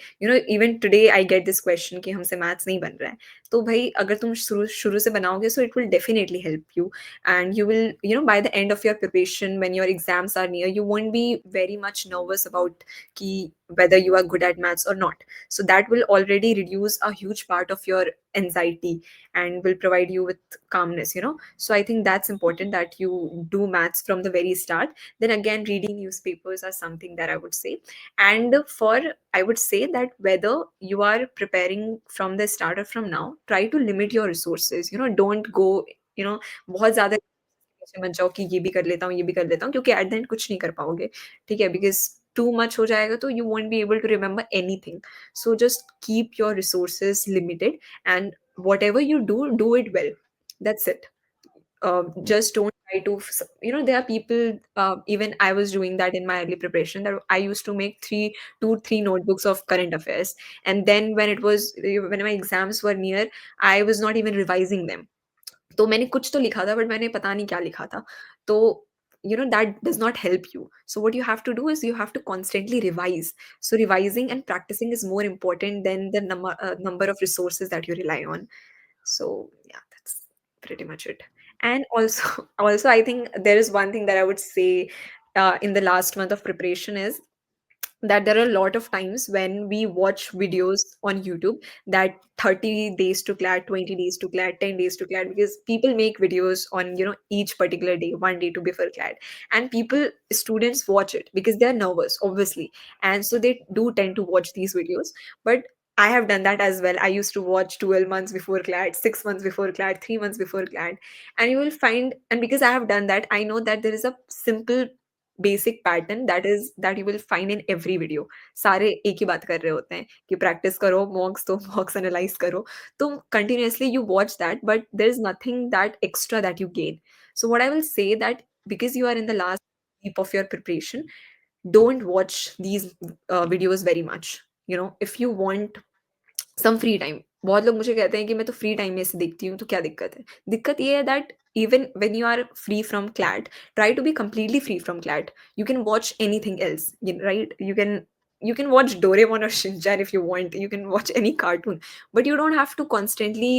Even today I get this question कि हमसे maths नहीं बन रहा है. तो भाई अगर तुम शुरू शुरू से बनाओगे so it will definitely help you and you will by the end of your preparation when your exams are near you won't be very much nervous about ki whether you are good at maths or not. So that will already reduce a huge part of your anxiety and will provide you with calmness. So I think that's important that you do maths from the very start. Then again, reading newspapers are something that I would say. And for I would say that whether you are preparing from the start or from now, try to limit your resources. Don't go, बहुत ज्यादा ऐसे मत जाओ कि ये भी कर लेता हूँ, ये भी कर लेता हूँ क्योंकि एट द एंड कुछ नहीं कर पाओगे, ठीक है? बिकॉज़ टू मच हो जाएगा तो you won't be able to remember anything. So just keep your resources limited and whatever you do, do it well. That's it. Just don't try to there are people, even I was doing that in my early preparation, that I used to make 3 notebooks of current affairs, and then when my exams were near, I was not even revising them. तो मैंने कुछ तो लिखा था but मैंने पता नहीं क्या लिखा था. तो that does not help you. So what you have to do is you have to constantly revise. So revising and practicing is more important than the number of resources that you rely on. So yeah, that's pretty much it. And also also I think there is one thing that I would say in the last month of preparation is that there are a lot of times when we watch videos on YouTube that 30 days to CLAT, 20 days to CLAT, 10 days to CLAT, because people make videos on, each particular day, one day to before CLAT. And students watch it because they're nervous, obviously. And so they do tend to watch these videos. But I have done that as well. I used to watch 12 months before CLAT, 6 months before CLAT, 3 months before CLAT. And you will find, and because I have done that, I know that there is a simple basic pattern that you will find in every video. सारे एक ही बात कर रहे होते हैं कि practice करो, मॉक्स दो, मॉक्स एनालाइज करो. तुम continuously you watch that but there is nothing that extra that you gain. So what I will say that because you are in the last week of your preparation, don't watch these videos very much. If you want some free time, बहुत लोग मुझे कहते हैं कि मैं तो free time में से देखती हूँ, तो क्या दिक्कत है? दिक्कत ये है that even when you are free from CLAT, try to be completely free from CLAT. You can watch anything else, right? You can watch Doraemon or Shinchan if you want. You can watch any cartoon, but you don't have to constantly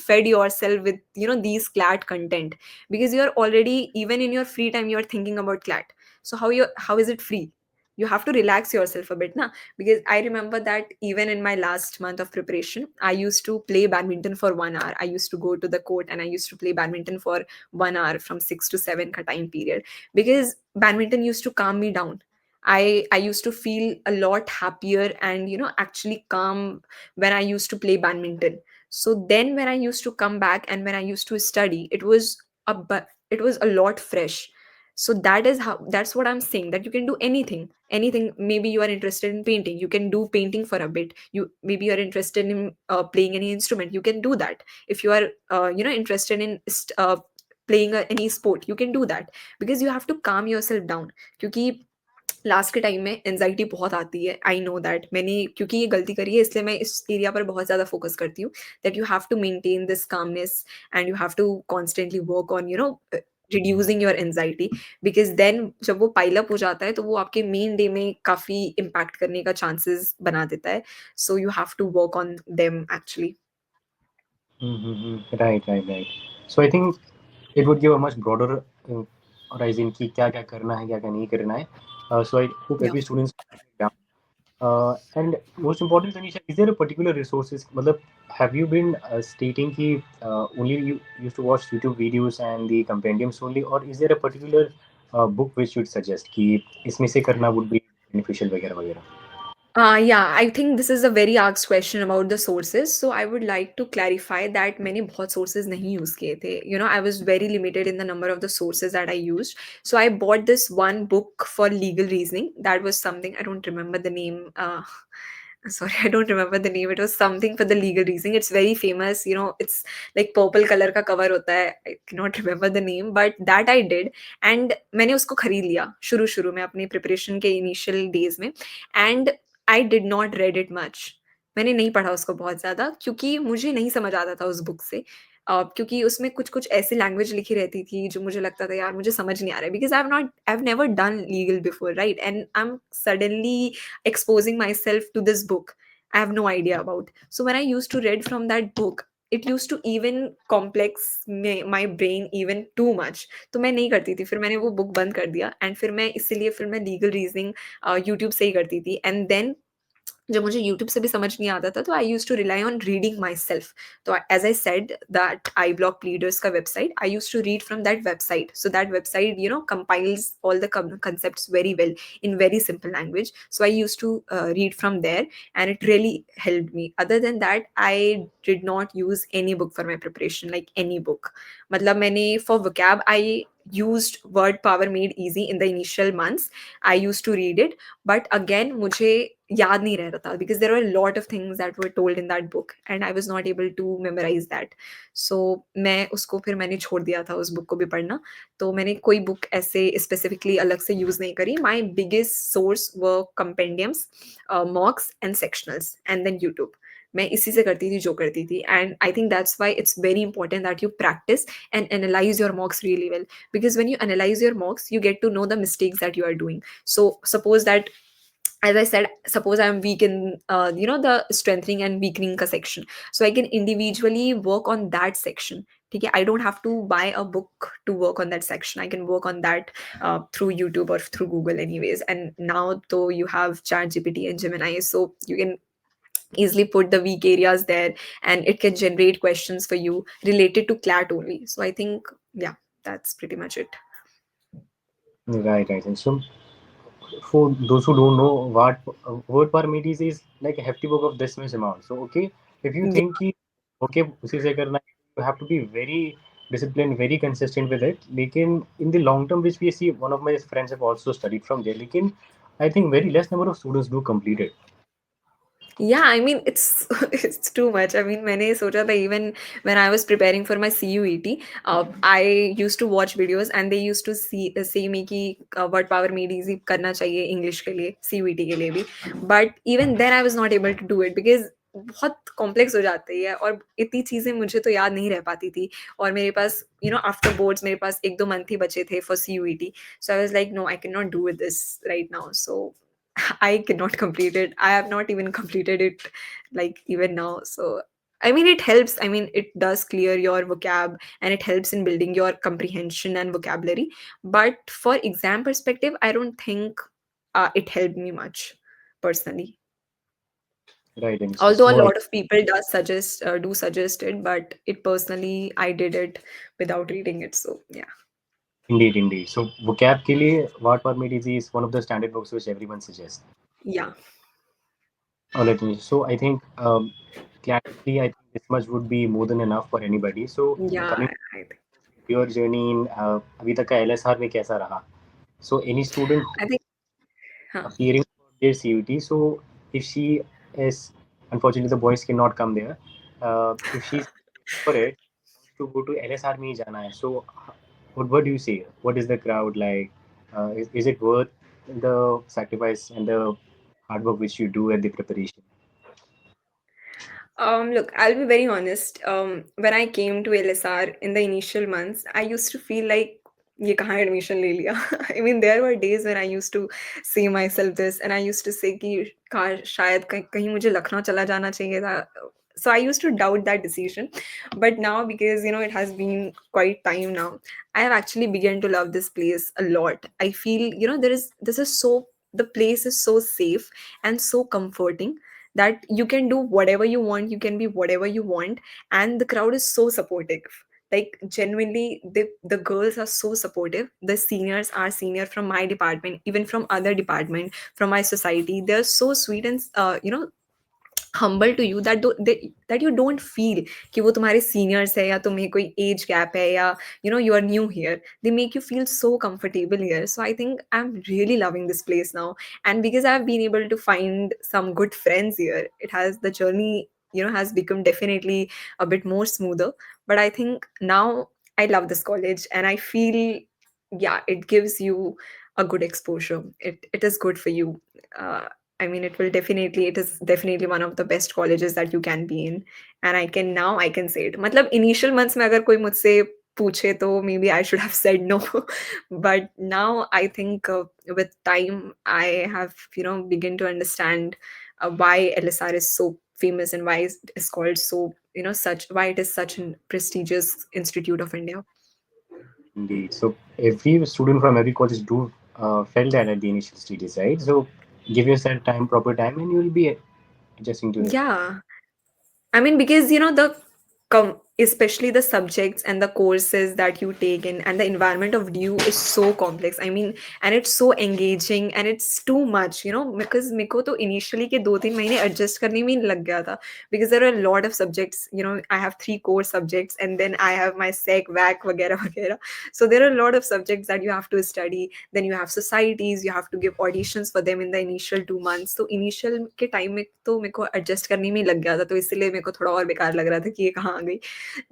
fed yourself with these CLAT content, because you're already, even in your free time, you're thinking about CLAT. So how is it free? You have to relax yourself a bit, na? Because I remember that even in my last month of preparation, I used to play badminton for 1 hour. I used to go to the court and I used to play badminton for 1 hour from 6 to 7 ka time period, because badminton used to calm me down. I used to feel a lot happier and actually calm when I used to play badminton. So then when I used to come back and when I used to study, it was a lot fresh. So that's what I'm saying, that you can do anything. Maybe you are interested in painting, you can do painting for a bit. Maybe you are interested in playing any instrument, you can do that. If you are interested in playing any sport, you can do that, because you have to calm yourself down. क्योंकि last के time में anxiety बहुत आती है, I know that. मैंने क्योंकि ये गलती करी है, इसलिए मैं इस एरिया पर बहुत ज़्यादा फोकस करती हूँ, that you have to maintain this calmness and you have to constantly work on reducing your anxiety. Because then जब वो पाइल अप हो जाता है तो वो आपके मेन डे में काफ़ी इम्पैक्ट करने का चांसेस बना देता है. So you have to work on them actually. Right. So I think it would give a much broader horizon कि क्या क्या करना है, क्या क्या नहीं करना है. So I hope Yeah. every student down. And most important, Tanisha, is there a particular resources? मतलब, have you been stating कि only you used to watch YouTube videos and the compendiums only, or is there a particular book which you'd suggest कि इसमें से करना would be beneficial वगैरह वगैरह? Yeah, I think this is a very asked question about the sources. So I would like to clarify that मैंने बहुत sources नहीं use किए थे. You know, I was very limited in the number of the sources that I used. So I bought this one book for legal reasoning. That was something I don't remember the name. Sorry, I don't remember the name. It was something for the legal reasoning. It's very famous. You know, it's like purple color का cover होता है. I cannot remember the name, but that I did. And मैंने उसको खरीद लिया शुरू शुरू में अपनी preparation के initial days में. And I did not read it much मैंने नहीं पढ़ा उसको बहुत ज़्यादा क्योंकि मुझे नहीं समझ आता था उस बुक से क्योंकि उसमें कुछ-कुछ ऐसी लैंग्वेज लिखी रहती थी जो मुझे लगता था यार मुझे समझ नहीं आ रहा है because I have never done legal before right and I am suddenly exposing my self to this book I have no idea about so when I used to read from that book it used to even complex my brain even too much तो मैं नहीं करती थी फिर मैंने वो book बंद कर दिया एंड फिर मैं इसीलिए फिर मैं लीगल रीजनिंग यूट्यूब से ही करती थी एंड देन जब मुझे यूट्यूब से भी समझ नहीं आता था तो I used to rely on reading myself तो as I said that I block leaders का website I used to read from that website so that website you know compiles all the concepts very well in very simple language so I used to read from there and it really helped me other than that I did not use any book for my preparation like any book मतलब मैंने for vocab I used word power made easy in the initial months I used to read it but again मुझे याद नहीं रह रहा था because there were a lot of things that were told in that book and I was not able to memorize that so मैं उसको फिर मैंने छोड़ दिया था उस बुक को भी पढ़ना तो मैंने कोई बुक ऐसे स्पेसिफिकली अलग से यूज नहीं करी my biggest source were compendiums mocks and sectionals and then YouTube मैं इसी से करती थी जो करती थी and I think that's why it's very important that you practise and analyse your mocks really well because when you analyze your mocks you get to know the mistakes that you are doing so suppose that as I said suppose I'm weak in you know the strengthening and weakening ka section so I can individually work on that section okay I don't have to buy a book to work on that section I can work on that through YouTube or through Google anyways and now though you have ChatGPT and Gemini so you can easily put the weak areas there and it can generate questions for you related to CLAT only so I think yeah that's pretty much it. Right, right. And so, for those who don't know what word per minute is like a hefty book of this much amount. So, okay, if you think कि okay उसी से करना है, you have to be very disciplined, very consistent with it. लेकिन in the long term, which we see, one of my friends have also studied from there. लेकिन I think very less number of students do complete it. Yeah, I mean it's it's too much. I mean मैंने सोचा था even when I was preparing for my CUET, I used to watch videos and they used to say me कि word power made easy करना चाहिए English के लिए CUET के लिए भी. But even then I was not able to do it because बहुत complex हो जाती है और इतनी चीज़ें मुझे तो याद नहीं रह पाती थी और मेरे पास यू नो आफ्टर बोर्ड्स मेरे पास 1-2 मंथ ही बचे थे for CUET. So I was like no I cannot do with this right now. So I cannot complete it. I have not even completed it like even now. So I mean it helps. I mean it does clear your vocab and it helps in building your comprehension and vocabulary. But for exam perspective, I don't think it helped me much personally. Right, and Although a so lot of people do suggest it, but it personally I did it without reading it. So yeah. indeed, indeed. So vocab के लिए word per minute is one of the standard books which everyone suggests. Yeah. All right, so I think clarity, I think this much would be more than enough for anybody. So Yeah, coming I think to your journey in अभी तक का LSR में कैसा रहा? So any student who I think huh. appearing for their CUT, so if she is unfortunately the boys cannot come there. If she's for it, wants to go to LSR में ही जाना है. So what do you say? What is the crowd like? Is it worth the sacrifice and the hard work which you do at the preparation? Look, I'll be very honest. When I came to LSR in the initial months, I used to feel like ये कहाँ admission ले लिया? I mean, there were days when I used to say myself this, and I used to say कि शायद कहीं मुझे लखनऊ चला जाना चाहिए था. So I used to doubt that decision, but now because you know it has been quite time now, I have actually begun to love this place a lot. I feel you know this is so the place is so safe and so comforting that you can do whatever you want, you can be whatever you want, and the crowd is so supportive. Like genuinely, the girls are so supportive. The seniors are senior from my department, even from other department, from my society. They're so sweet and humble to you that that you don't feel कि वो तुम्हारे seniors है या तुम्हें कोई age gap है या you are new here. They make you feel so comfortable here. So I think I'm really loving this place now, and because I've been able to find some good friends here, it has the journey has become definitely a bit more smoother. But I think now I love this college, and I feel, yeah, it gives you a good exposure. It is good for you. uh, I mean, it is definitely one of the best colleges that you can be in. And I can say it. मतलब initial months में अगर कोई मुझसे पूछे तो maybe I should have said no. But now I think with time I have, begin to understand why LSR is so famous and why it is called so, why it is such a prestigious institute of India. Indeed. So every student from every college do felt that at the initial stages, right? So give yourself time, proper time, and you will be adjusting to it. Yeah. I mean, because especially the subjects and the courses that you take in, and the environment of DU is so complex. I mean, and it's so engaging, and it's too much. Because मेको तो initially के 2-3 महीने adjust करने में ही लग गया था, because there are a lot of subjects. I have 3 core subjects, and then I have my sec, vac, वगैरह वगैरह. So there are a lot of subjects that you have to study. Then you have societies, you have to give auditions for them in the initial 2 months. तो initial के time में तो मेरे को adjust करने में ही लग गया था, तो इसलिए मेरे को थोड़ा और बेकार लग रहा था कि ये कहाँ आ गई.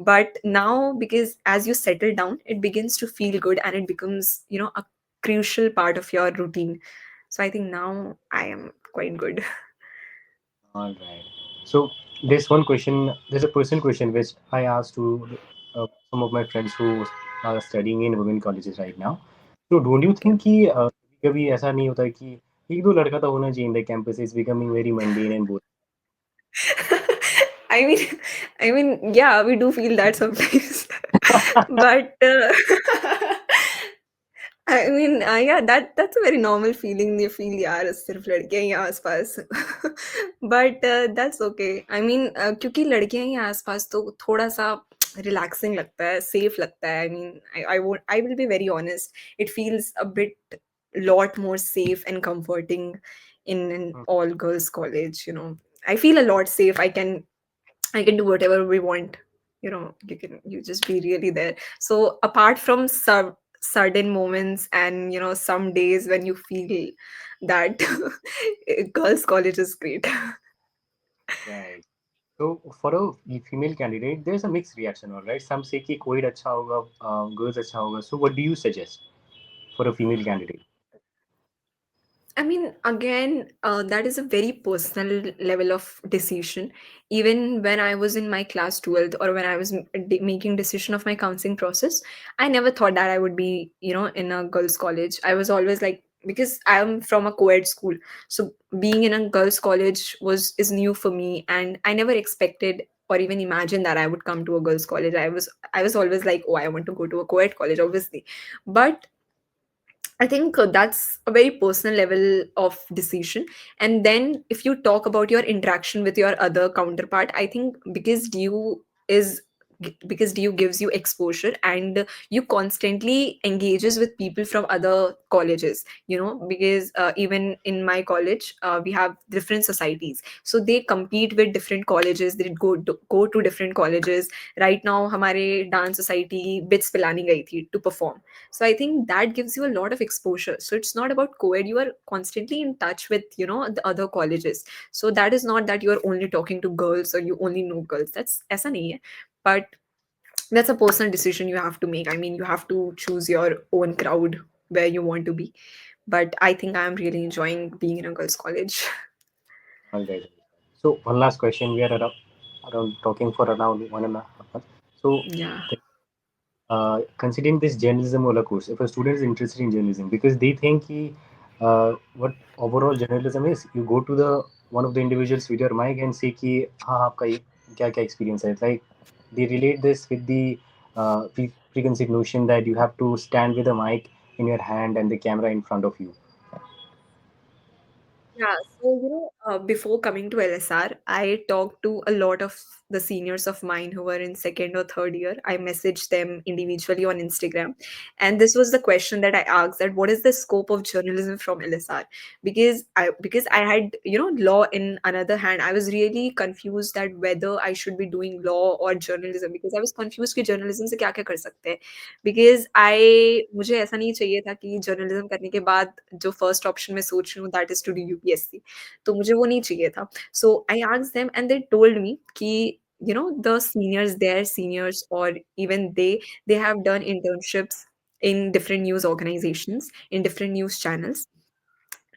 But now, because as you settle down, it begins to feel good, and it becomes a crucial part of your routine. So I think now I am quite good. All right. So there's one question. There's a personal question which I asked to some of my friends who are studying in women colleges right now. So don't you Okay. think कि कभी ऐसा नहीं होता कि एक दो लड़का तो होना चाहिए in the campus is becoming very mundane and boring. I mean, yeah, we do feel that sometimes. But I mean, yeah, that's a very normal feeling. You feel यार सिर्फ लड़कियां ही हैं आसपास. But that's okay. I mean, क्योंकि लड़कियां ही हैं आसपास तो थोड़ा सा relaxing लगता है, safe लगता है. I mean, I will be very honest. It feels a bit lot more safe and comforting in an all girls college. I feel a lot safe. I can do whatever we want. You just be really there. So apart from some sudden moments and some days when you feel that girls college is great. Right. So for a female candidate, there's a mixed reaction, all right? Some say कि कोई अच्छा होगा, girls अच्छा होगा. So what do you suggest for a female candidate? I mean, again, that is a very personal level of decision. Even when I was in my class 12th, or when I was making decision of my counseling process, I never thought that I would be, in a girls' college. I was always like, because I am from a co-ed school, so being in a girls' college is new for me, and I never expected or even imagined that I would come to a girls' college. I was always like, oh, I want to go to a co-ed college, obviously, but I think that's a very personal level of decision. And then if you talk about your interaction with your other counterpart, I think is because DU gives you exposure, and you constantly engages with people from other colleges, because even in my college, we have different societies. So they compete with different colleges, they go to different colleges. Right now, हमारे dance society bits Pilani गई थी to perform. So I think that gives you a lot of exposure. So it's not about co-ed, you are constantly in touch with the other colleges. So that is not that you are only talking to girls or you only know girls. That's ऐसा नहीं है. But that's a personal decision you have to make. I mean, you have to choose your own crowd where you want to be. But I think I'm really enjoying being in a girls college. All right. So one last question. We are around talking for around 1.5 hours. So Yeah. considering this journalism wala course, if a student is interested in journalism, because they think कि, what overall journalism is, you go to the one of the individuals with your mic and say कि हाँ आपका ये क्या क्या experience है. Like they relate this with the preconceived notion that you have to stand with a mic in your hand and the camera in front of you. Yeah, so before coming to LSR, I talked to a lot of the seniors of mine who were in second or third year. I messaged them individually on Instagram, and this was the question that I asked: that what is the scope of journalism from LSR? Because I had law in another hand. I was really confused that whether I should be doing law or journalism because I was confused कि journalism से क्या क्या कर सकते हैं because I मुझे ऐसा नहीं चाहिए था कि जर्नलिज़्म करने के बाद जो फर्स्ट ऑप्शन मैं सोच रही हूँ that is to do UPSC तो मुझे वो नहीं चाहिए था। So I asked them and they told me कि द सीनियर्स देयर सीनियर्स और even they have done internships in different news organizations, in different news channels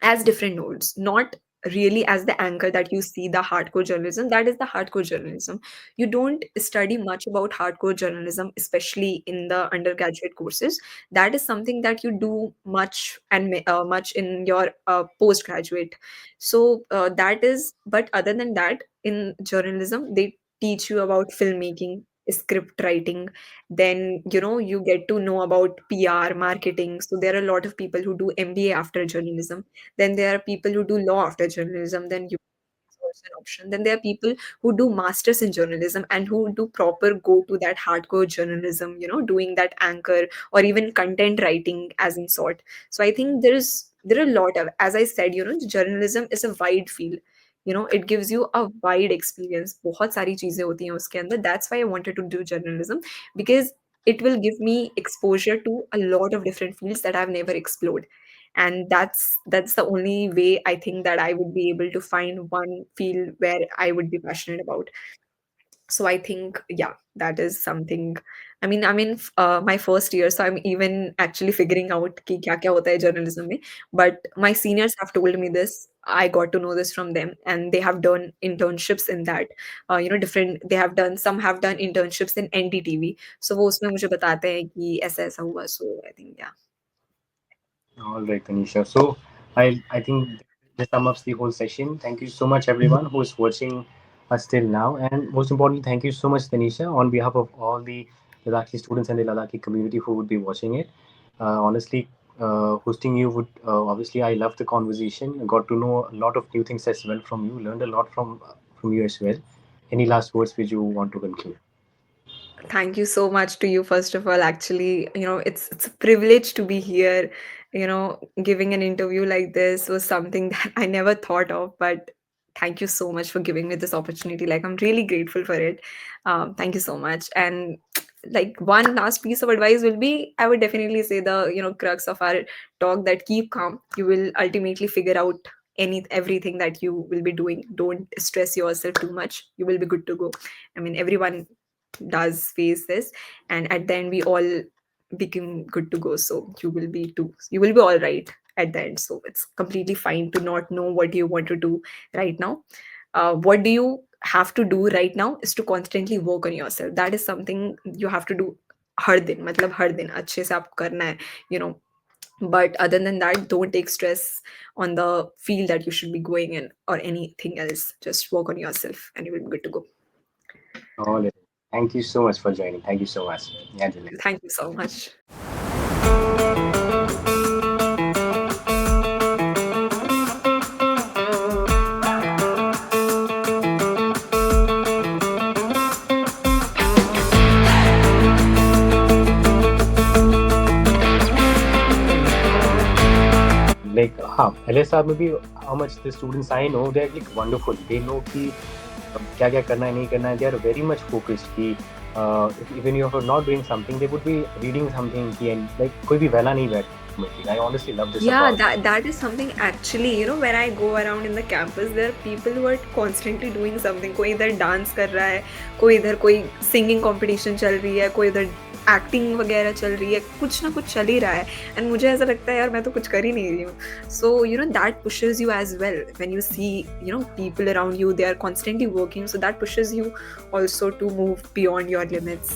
as different nodes, not really as the anchor that you see the hardcore journalism. That is the hardcore journalism. You don't study much about hardcore journalism, especially in the undergraduate courses. That is something that you do much and much in your postgraduate. So that is, but other than that, in journalism, they teach you about filmmaking, script writing, then you get to know about PR marketing. So there are a lot of people who do MBA after journalism, then there are people who do law after journalism, then you is also an option. Then there are people who do masters in journalism and who do proper go to that hardcore journalism, doing that anchor or even content writing as in sort. So I think there are a lot of, as I said, journalism is a wide field. It gives you a wide experience. बहुत सारी चीजें होती हैं उसके अंदर. That's why I wanted to do journalism because it will give me exposure to a lot of different fields that I've never explored, and that's the only way I think that I would be able to find one field where I would be passionate about. So I think, yeah, that is something. I mean, my first year, so I'm even actually figuring out कि क्या क्या होता है journalism में. But my seniors have told me this. I got to know this from them, and they have done internships in that. Different. They have done, some have done internships in NDTV. So वो उसमें मुझे बताते हैं कि ऐसा ऐसा हुआ. So I think, yeah. All right, Tanisha. So I think this sums up the whole session. Thank you so much, everyone who is watching us till now, and most importantly, thank you so much, Tanisha, on behalf of all the Ladakhi students and the Ladakhi community who would be watching it. Honestly, hosting you would obviously I loved the conversation. I got to know a lot of new things as well from you. Learned a lot from you as well. Any last words which you want to conclude? Thank you so much to you, first of all. Actually, it's a privilege to be here. Giving an interview like this was something that I never thought of, but thank you so much for giving me this opportunity. Like, I'm really grateful for it. Thank you so much. And like, one last piece of advice will be, I would definitely say the crux of our talk, that keep calm. You will ultimately figure out everything that you will be doing. Don't stress yourself too much. You will be good to go. I mean, everyone does face this, and at the end we all become good to go. So you will be all right at the end. So it's completely fine to not know what you want to do right now. What do you have to do right now is to constantly work on yourself. That is something you have to do हर दिन, मतलब हर दिन अच्छे से आपको करना है, you know. But other than that, don't take stress on the field that you should be going in or anything else. Just work on yourself and you will be good to go. All right. Thank you so much for joining. Thank you so much. Angela. Thank you so much. Like LSR maybe how much the students I know they're like wonderful. They know कि क्या क्या करना है नहीं करना है. They are very much focused कि if even you are not doing something they would be reading something कि and like कोई भी वेला नहीं बैठ. I honestly love this Yeah, about. that is something actually, when I go around in the campus, there are people who are constantly doing something. कोई इधर dance कर रहा है, कोई इधर कोई सिंगिंग कंपटीशन चल रही है, कोई इधर एक्टिंग वगैरह चल रही है, कुछ ना कुछ चल ही रहा है. एंड मुझे ऐसा लगता है यार मैं तो कुछ कर ही नहीं रही हूँ. So that pushes you as well when you see people around you, they are constantly working. So that pushes you also to move beyond your limits.